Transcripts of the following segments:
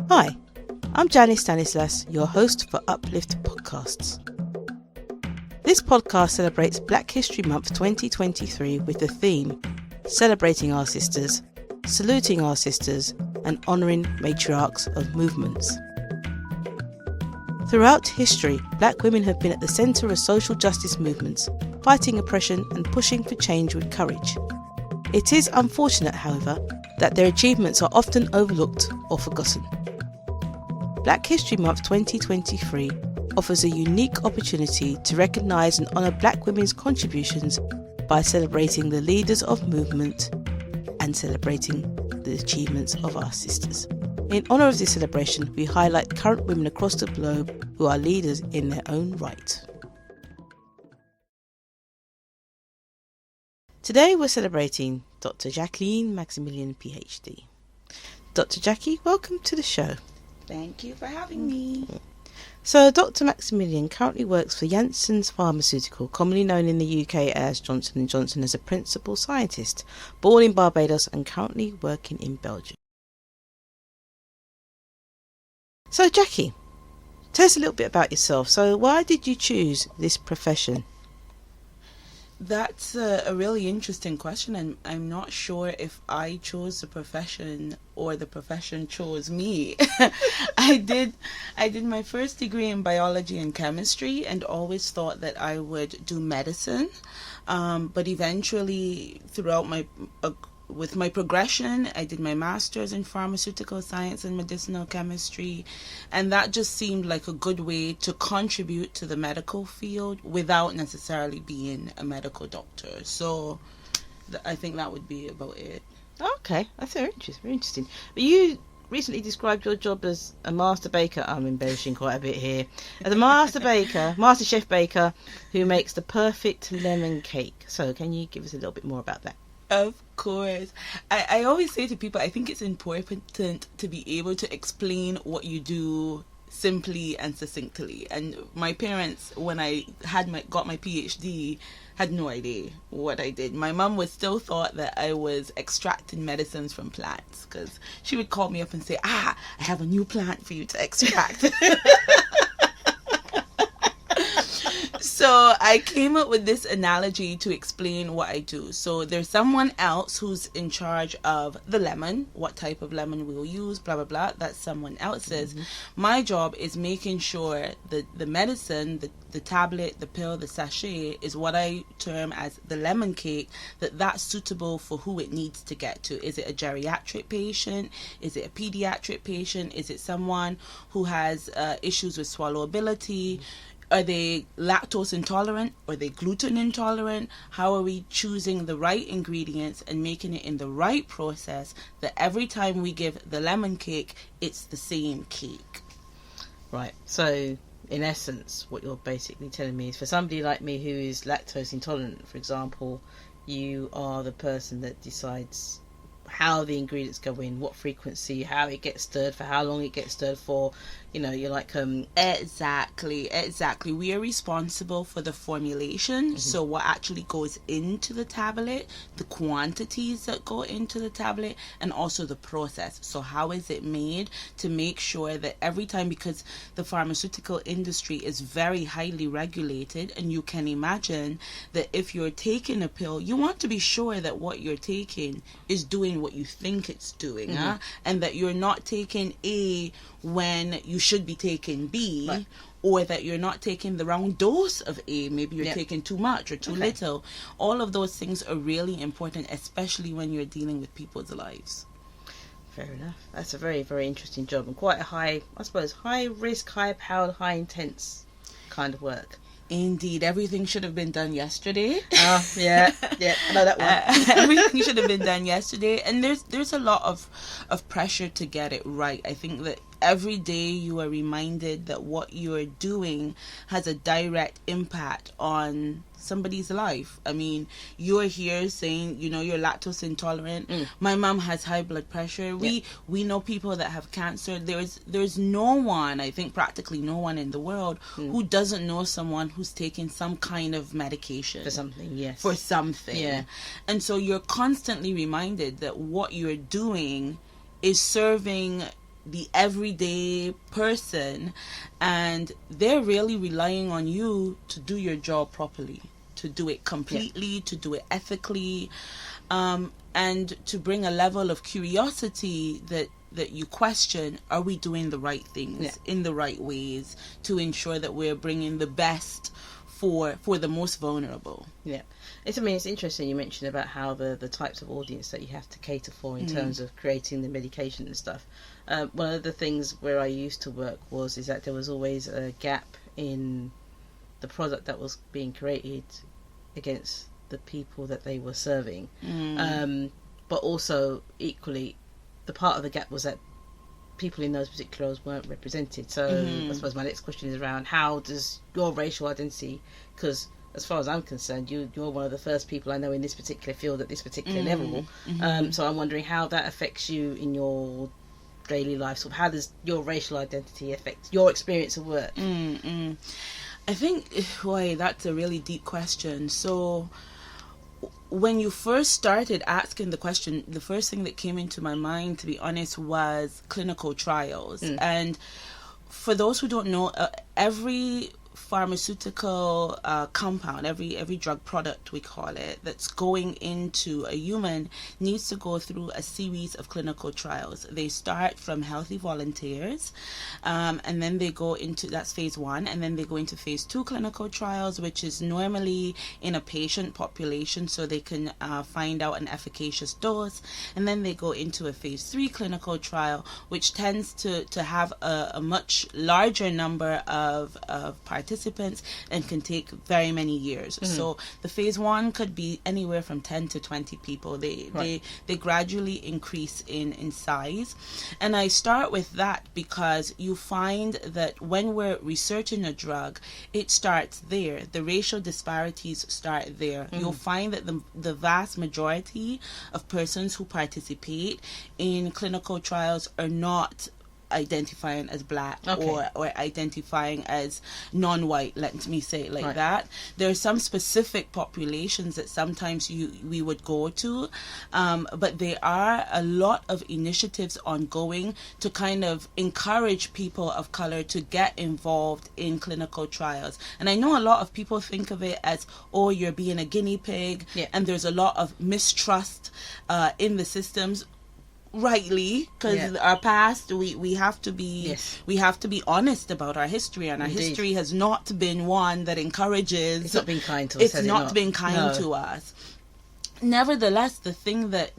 Hi, I'm Janice Stanislas, your host for Uplift podcasts. This podcast celebrates Black History Month 2023 with the theme Celebrating Our Sisters, Saluting Our Sisters, and Honouring Matriarchs of Movements. Throughout history, Black women have been at the centre of social justice movements, fighting oppression and pushing for change with courage. It is unfortunate, however, that their achievements are often overlooked or forgotten. Black History Month 2023 offers a unique opportunity to recognise and honour Black women's contributions by celebrating the leaders of movement and celebrating the achievements of our sisters. In honour of this celebration, we highlight current women across the globe who are leaders in their own right. Today we're celebrating Dr. Jacqueline Maximillien PHD. Dr. Jackie, welcome to the show. Thank you for having me. So Dr. Maximillien currently works for Janssen Pharmaceutical, commonly known in the UK as Johnson & Johnson, as a principal scientist, born in Barbados and currently working in Belgium. So Jackie, tell us a little bit about yourself. So why did you choose this profession? That's a really interesting question, and I'm not sure if I chose the profession or the profession chose me. I did my first degree in biology and chemistry and always thought that I would do medicine, but eventually throughout with my progression, I did my master's in pharmaceutical science and medicinal chemistry, and that just seemed like a good way to contribute to the medical field without necessarily being a medical doctor. So I think that would be about it. Okay, that's very interesting. But you recently described your job as a master baker. I'm embellishing quite a bit here. As a master chef baker who makes the perfect lemon cake. So can you give us a little bit more about that? Of course. I always say to people, I think it's important to be able to explain what you do simply and succinctly. And my parents, when I got my PhD, had no idea what I did. My mum was still thought that I was extracting medicines from plants, because she would call me up and say, I have a new plant for you to extract. So I came up with this analogy to explain what I do. So there's someone else who's in charge of the lemon, what type of lemon we'll use, blah, blah, blah. That's someone else's. Mm-hmm. My job is making sure that the medicine, the tablet, the pill, the sachet is what I term as the lemon cake, that's suitable for who it needs to get to. Is it a geriatric patient? Is it a pediatric patient? Is it someone who has issues with swallowability? Are they lactose intolerant? Are they gluten intolerant? How are we choosing the right ingredients and making it in the right process that every time we give the lemon cake, it's the same cake? Right. So, in essence, what you're basically telling me is for somebody like me who is lactose intolerant, for example, you are the person that decides how the ingredients go in, what frequency, how it gets stirred, for how long it gets stirred for. You know, you're like Exactly. We are responsible for the formulation. Mm-hmm. So what actually goes into the tablet, the quantities that go into the tablet, and also the process. So how is it made, to make sure that every time, because the pharmaceutical industry is very highly regulated, and you can imagine that if you're taking a pill, you want to be sure that what you're taking is doing what you think it's doing, mm-hmm. And that you're not taking A when you should be taking B, right. Or that you're not taking the wrong dose of A. Maybe you're taking too much or too little. All of those things are really important, especially when you're dealing with people's lives. Fair enough. That's a very, very interesting job, and quite a high risk, high powered, high intense kind of work. Indeed, everything should have been done yesterday. Yeah, I know that one. Everything should have been done yesterday, and there's a lot of pressure to get it right. I think that every day you are reminded that what you are doing has a direct impact on somebody's life. I mean, you're here saying, you're lactose intolerant. My mom has high blood pressure. We know people that have cancer. There's no one, I think practically no one in the world who doesn't know someone who's taking some kind of medication for something. Yes, for something. Yeah. And so you're constantly reminded that what you're doing is serving the everyday person, and they're really relying on you to do your job properly, to do it completely, to do it ethically, and to bring a level of curiosity that you question, are we doing the right things in the right ways to ensure that we're bringing the best for the most vulnerable. Yeah. It's interesting you mentioned about how the types of audience that you have to cater for in terms of creating the medication and stuff. One of the things where I used to work is that there was always a gap in the product that was being created against the people that they were serving. But also, equally, the part of the gap was that people in those particular roles weren't represented. So I suppose my next question is around, how does your racial identity, because as far as I'm concerned, you're one of the first people I know in this particular field at this particular level. So I'm wondering how that affects you in your daily life. So how does your racial identity affect your experience of work? I think, that's a really deep question. So when you first started asking the question, the first thing that came into my mind, to be honest, was clinical trials. And for those who don't know, every pharmaceutical compound, every drug product, we call it, that's going into a human needs to go through a series of clinical trials. They start from healthy volunteers, and then they go into, that's phase 1, and then they go into phase 2 clinical trials, which is normally in a patient population, so they can find out an efficacious dose, and then they go into a phase 3 clinical trial, which tends to have a much larger number of participants and can take very many years. So the phase 1 could be anywhere from 10 to 20 people. They gradually increase in size. And I start with that because you find that when we're researching a drug, it starts there. The racial disparities start there. You'll find that the vast majority of persons who participate in clinical trials are not identifying as black or identifying as non-white, let me say it like that. There are some specific populations that sometimes we would go to, but there are a lot of initiatives ongoing to kind of encourage people of color to get involved in clinical trials. And I know a lot of people think of it as, oh, you're being a guinea pig, and there's a lot of mistrust in the systems. Rightly, because our past, we have to be honest about our history, and our history has not been one that encourages. It's not been kind to us. It's not been kind to us. Nevertheless, the thing that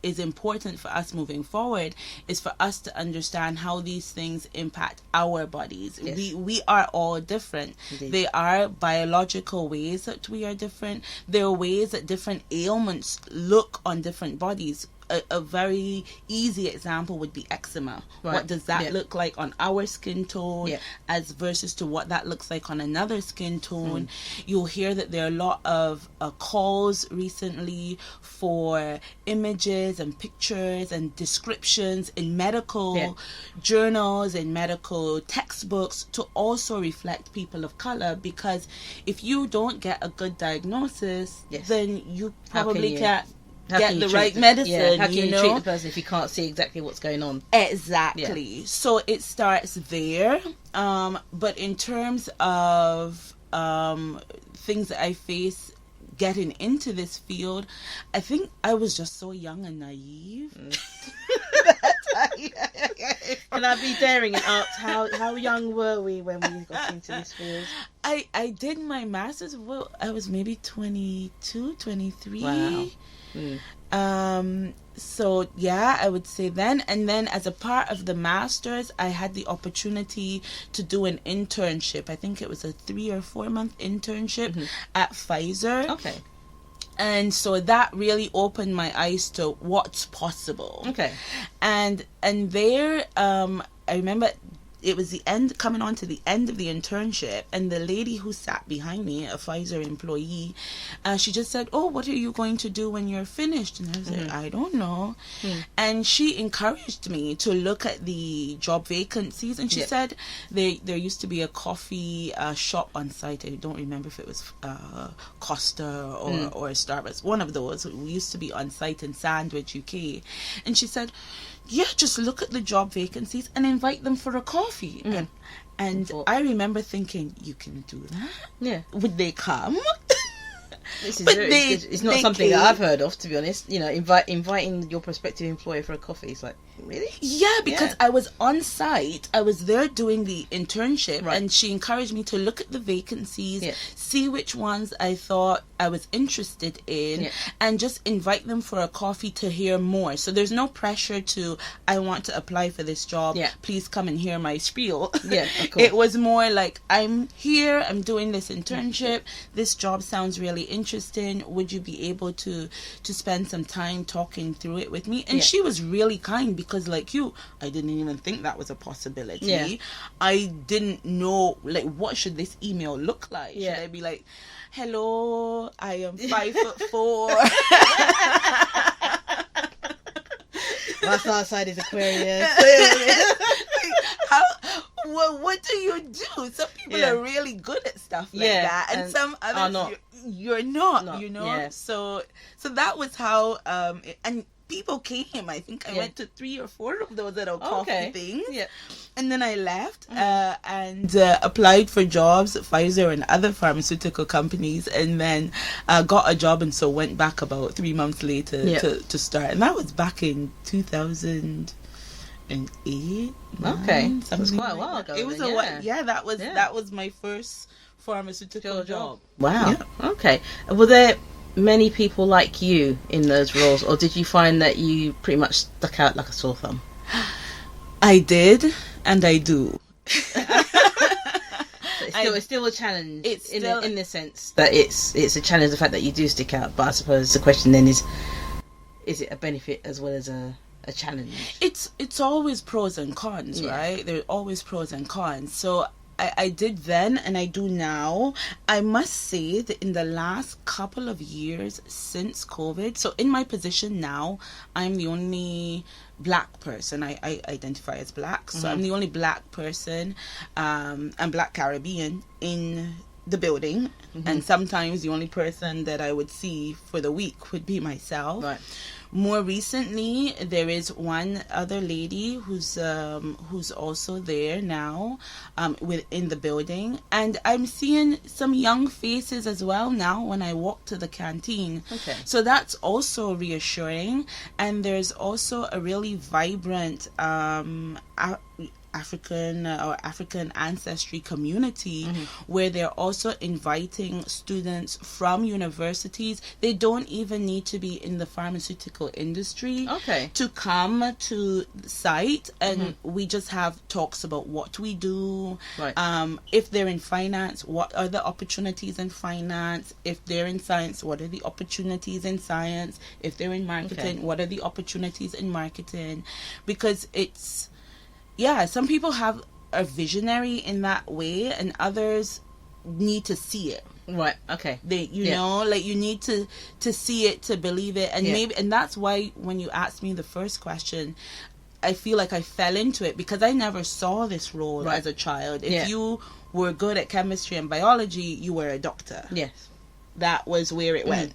is important for us moving forward is for us to understand how these things impact our bodies. We are all different. There are biological ways that we are different. There are ways that different ailments look on different bodies. A very easy example would be eczema. What does that look like on our skin tone as versus to what that looks like on another skin tone? You'll hear that there are a lot of calls recently for images and pictures and descriptions in medical journals and medical textbooks to also reflect people of color, because if you don't get a good diagnosis, then you probably can't get the right medicine. How can you treat the person if you can't see exactly what's going on? Exactly. So it starts there. But in terms of things that I face getting into this field, I think I was just so young and naive. Can I be daring and ask how young were we when we got into this field? I did my master's, I was maybe 22, 23. Wow. So I would say then. And then as a part of the master's, I had the opportunity to do an internship. I think it was a 3 or 4 month internship at Pfizer. Okay. And so that really opened my eyes to what's possible. Okay. And there, I remember it was the end, coming on to the end of the internship, and the lady who sat behind me, a Pfizer employee, she just said, "Oh, what are you going to do when you're finished?" And I was like, "I don't know." And she encouraged me to look at the job vacancies, and she said there used to be a coffee shop on site. I don't remember if it was Costa or Starbucks, one of those. We used to be on site in Sandwich, UK. And she said, "Yeah, just look at the job vacancies and invite them for a coffee." And I remember thinking, you can do that? Yeah. Would they come? This is it's not something that I've heard of, to be honest. You know, inviting your prospective employer for a coffee. It's like, really? Yeah, because I was on site. I was there doing the internship, and she encouraged me to look at the vacancies, see which ones I thought I was interested in, and just invite them for a coffee to hear more. So there's no pressure to, I want to apply for this job. Please come and hear my spiel. Yeah, of course. It was more like, I'm here, I'm doing this internship. This job sounds really interesting. Would you be able to spend some time talking through it with me? And she was really kind, because like you, I didn't even think that was a possibility. I didn't know, like, what should this email look like? Should I be like, "Hello, I am 5'4". What's outside is Aquarius. What do you do? Some people are really good at stuff like that, and some others not. You're not, you know. So that was how and people came. I think I went to 3 or 4 of those little coffee things. And then I left and applied for jobs at Pfizer and other pharmaceutical companies, and then got a job, and so went back about 3 months later to start. And that was back in 2008. Okay, that was quite a while ago. It was that was my first pharmaceutical job. Wow. Okay. Were there many people like you in those roles, or did you find that you pretty much stuck out like a sore thumb? I did, and I do. It's still a challenge. It's in the sense that it's a challenge, the fact that you do stick out. But I suppose the question then is it a benefit as well as a challenge? It's always pros and cons, right? There are always pros and cons. So I did then, and I do now. I must say that in the last couple of years since COVID, so in my position now, I'm the only black person. I identify as black, so I'm the only black person, and Black Caribbean in the building, and sometimes the only person that I would see for the week would be myself. Right. More recently, there is one other lady who's also there now, within the building, and I'm seeing some young faces as well now when I walk to the canteen. Okay. So that's also reassuring, and there's also a really vibrant African ancestry community where they're also inviting students from universities. They don't even need to be in the pharmaceutical industry to come to the site, and we just have talks about what we do. Right. If they're in finance, what are the opportunities in finance? If they're in science, what are the opportunities in science? If they're in marketing, what are the opportunities in marketing? Because it's some people have a visionary in that way, and others need to see it. Right. Okay. They, you know, like you need to see it to believe it, and maybe, and that's why when you asked me the first question, I feel like I fell into it because I never saw this role as a child. If you were good at chemistry and biology, you were a doctor. Yes. That was where it went.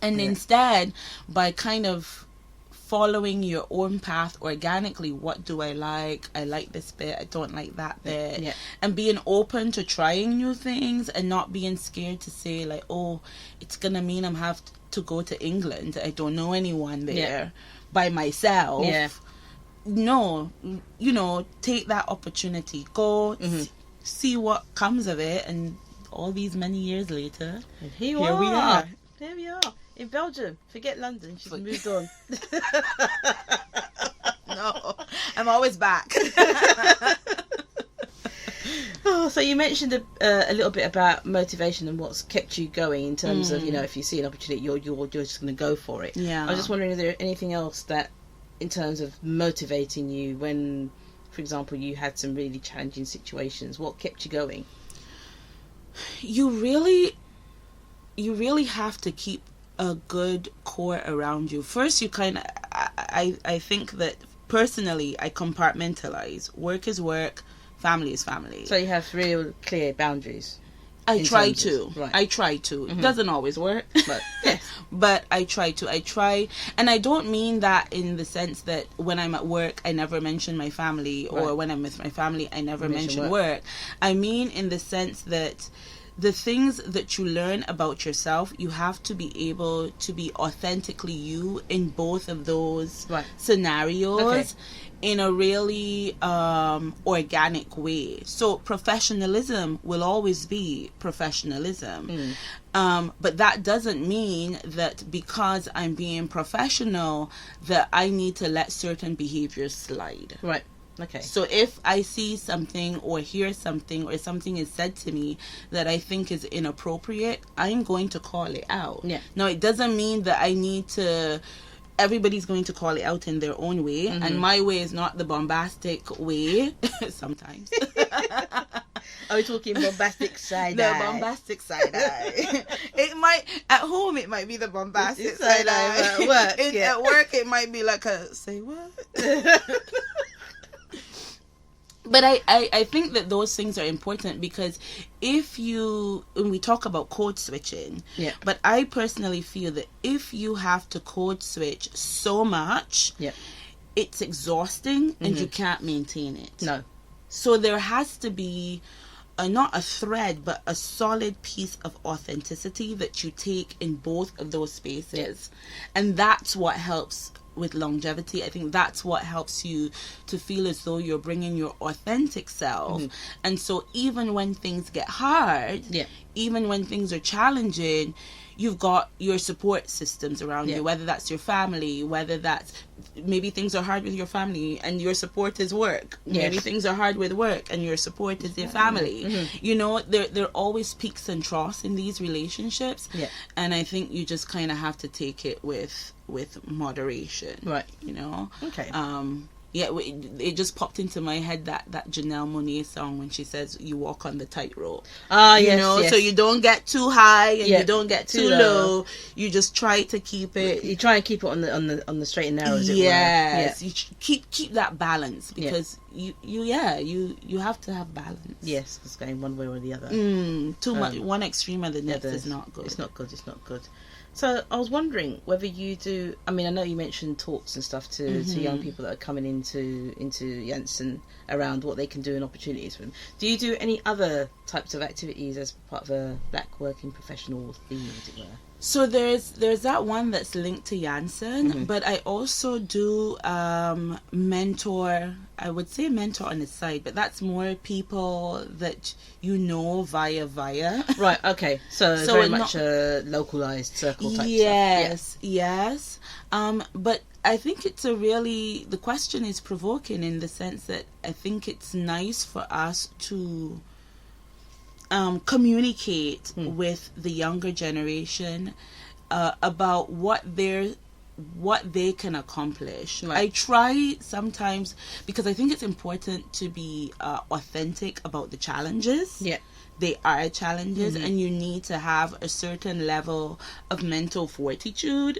And instead, by kind of following your own path organically, what do I like this bit, I don't like that bit, and being open to trying new things and not being scared to say like, oh, it's gonna mean I'm have to go to England, I don't know anyone there, by myself. No, you know, take that opportunity, go see what comes of it, and all these many years later, and here we are in Belgium. Forget London, she's moved on. No, I'm always back. So you mentioned a little bit about motivation and what's kept you going in terms of, you know, if you see an opportunity, you're just going to go for it. I was just wondering, is there anything else that, in terms of motivating you when for example, you had some really challenging situations, what kept you going? You really have to keep a good core around you. First, you kind of, I think that personally, I compartmentalize. Work is work, family is family. So you have real clear boundaries. I try to. Right. I try to. It doesn't always work. But yes. But I try to. I try. And I don't mean that in the sense that when I'm at work, I never mention my family. Or when I'm with my family, I never mention work. I mean in the sense that the things that you learn about yourself, you have to be able to be authentically you in both of those scenarios in a really organic way. So professionalism will always be professionalism. But that doesn't mean that because I'm being professional that I need to let certain behaviors slide. Right. Okay. So if I see something or hear something or something is said to me that I think is inappropriate, I'm going to call it out. Yeah. Now, it doesn't mean that I need to... Everybody's going to call it out in their own way. And my way is not the bombastic way. Sometimes. Are we talking bombastic side eye? The bombastic side eye. It might... At home, it might be the bombastic side eye. At work, At work, it might be like a... Say what? But I think that those things are important because when we talk about code switching, but I personally feel that if you have to code switch so much, it's exhausting and you can't maintain it. No. So there has to be not a thread, but a solid piece of authenticity that you take in both of those spaces. And that's what helps with longevity. I think that's what helps you to feel as though you're bringing your authentic self. And so even when things get hard, even when things are challenging, you've got your support systems around you, whether that's your family, whether that's maybe things are hard with your family and your support is work. Maybe things are hard with work and your support is your family. You know, there are always peaks and troughs in these relationships. And I think you just kind of have to take it with moderation. Right. You know? Okay. It just popped into my head that Janelle Monáe song when she says you walk on the tightrope. You know, so you don't get too high and you don't get too low. You just try to keep it. You try and keep it on the straight and narrow. As it were. You keep that balance because you have to have balance. Yes, it's going one way or the other. Too much, one extreme or the next is not good. It's not good. It's not good. So I was wondering whether you do. I mean, I know you mentioned talks and stuff to young people that are coming into Janssen around what they can do and opportunities for them. Do you do any other types of activities as part of a Black working professional theme, as it were? So there's that one that's linked to Janssen, but I also do mentor. I would say mentor on the side, but that's more people that you know via. Right. Okay. So very much a localized circle type stuff. Yes. But I think it's the question is provoking in the sense that I think it's nice for us to communicate with the younger generation about what they can accomplish. Right. I try sometimes because I think it's important to be authentic about the challenges. Yeah. They are challenges and you need to have a certain level of mental fortitude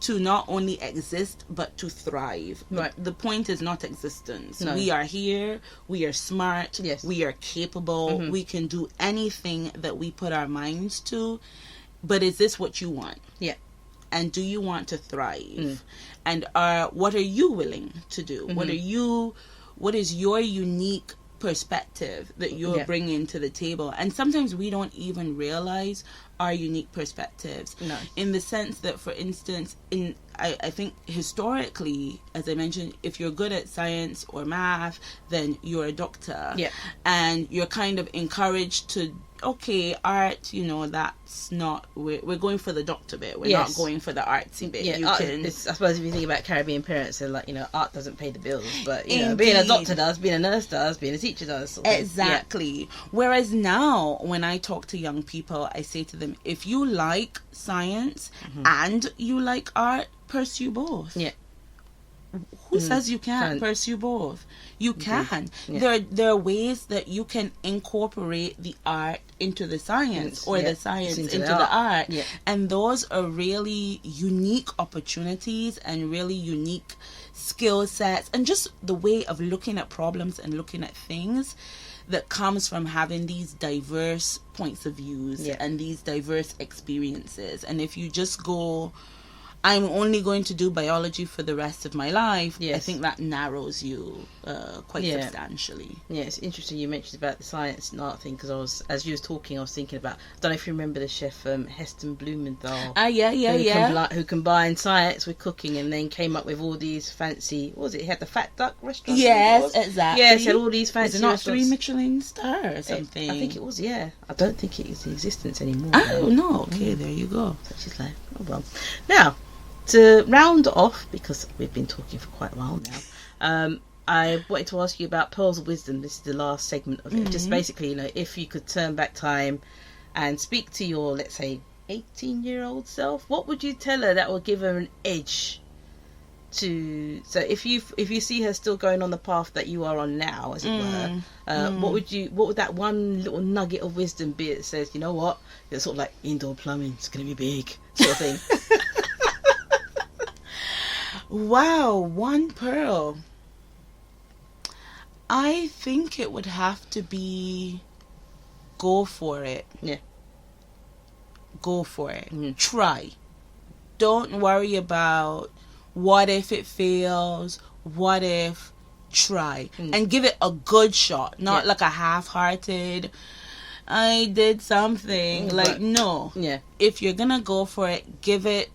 to not only exist but to thrive. Right. The point is not existence. No. We are here, we are smart, we are capable, we can do anything that we put our minds to, but is this what you want? Yeah. And do you want to thrive? And what are you willing to do? What is your unique perspective that you're bringing to the table? And sometimes we don't even realize our unique perspectives. No. In the sense that, for instance, I think historically, as I mentioned, if you're good at science or math, then you're a doctor. Yeah. And you're kind of encouraged to, okay, art, that's not, we're going for the doctor bit. We're not going for the artsy bit. Yeah, I suppose if you think about Caribbean parents, they're like, art doesn't pay the bills, but, being a doctor does, being a nurse does, being a teacher does. Sort of. Exactly. Yeah. Whereas now, when I talk to young people, I say to them, if you like science and you like art, pursue both. Yeah. who says you can't pursue both? You can. There are ways that you can incorporate the art into the science, or the science into the art. And those are really unique opportunities and really unique skill sets, and just the way of looking at problems and looking at things that comes from having these diverse points of views and these diverse experiences. And if you just go, I'm only going to do biology for the rest of my life, I think that narrows you quite substantially. Yeah, it's interesting you mentioned about the science and art thing, because as you was talking, I was thinking about, I don't know if you remember the chef Heston Blumenthal. Who combined science with cooking and then came up with all these fancy, what was it? He had the Fat Duck restaurant. Yes, exactly. Yes, he had all these fancy. Was it not 3 Michelin stars or something? I think it was. Yeah, I don't think it is in existence anymore. Oh no. Okay, there you go. Such is life. Oh well. Now, to round off, because we've been talking for quite a while now, I wanted to ask you about pearls of wisdom. This is the last segment of it. Just basically, if you could turn back time and speak to your, let's say, 18-year-old self, what would you tell her that would give her an edge to? So if you see her still going on the path that you are on now, as it were, what would that one little nugget of wisdom be that says, you know what, it's sort of like indoor plumbing, it's going to be big, sort of thing. Wow, one pearl. I think it would have to be go for it. Yeah. Go for it. Try. Don't worry about what if it fails, what if, try. And give it a good shot, not like a half-hearted, I did something. No. Yeah. If you're gonna go for it, give it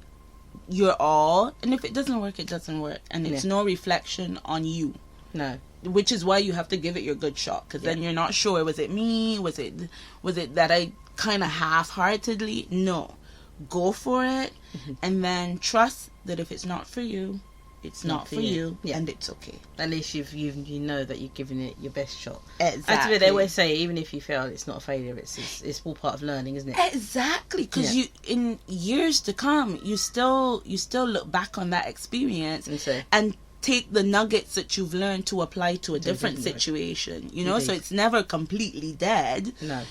your all, and if it doesn't work, it doesn't work, and it's no reflection on you. No. Which is why you have to give it your good shot, because then you're not sure, was it me, was it that I kind of half-heartedly? No, go for it, and then trust that if it's not for you, it's not for you, and it's okay. At least you know that you're giving it your best shot. Exactly. They always say, even if you fail, it's not a failure. It's all part of learning, isn't it? Exactly, because you, in years to come, you still look back on that experience and take the nuggets that you've learned to apply to a different situation. So it's never completely dead. No.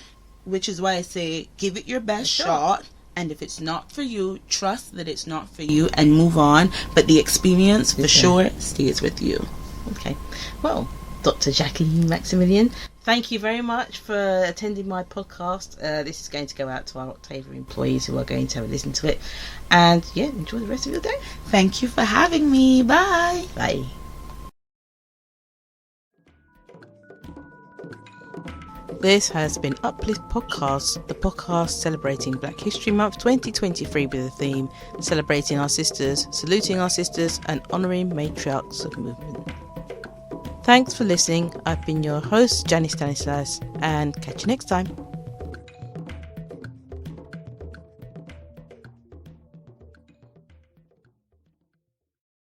Which is why I say, give it your best shot. And if it's not for you, trust that it's not for you and move on. But the experience, for sure, stays with you. Okay. Well, Dr. Jacqueline Maximillien, thank you very much for attending my podcast. This is going to go out to our Octavia employees who are going to have a listen to it. And, enjoy the rest of your day. Thank you for having me. Bye. Bye. This has been Uplift Podcast, the podcast celebrating Black History Month 2023 with the theme Celebrating Our Sisters, Saluting Our Sisters and Honouring Matriarchs of Movement. Thanks for listening. I've been your host, Janice Stanislas, and catch you next time.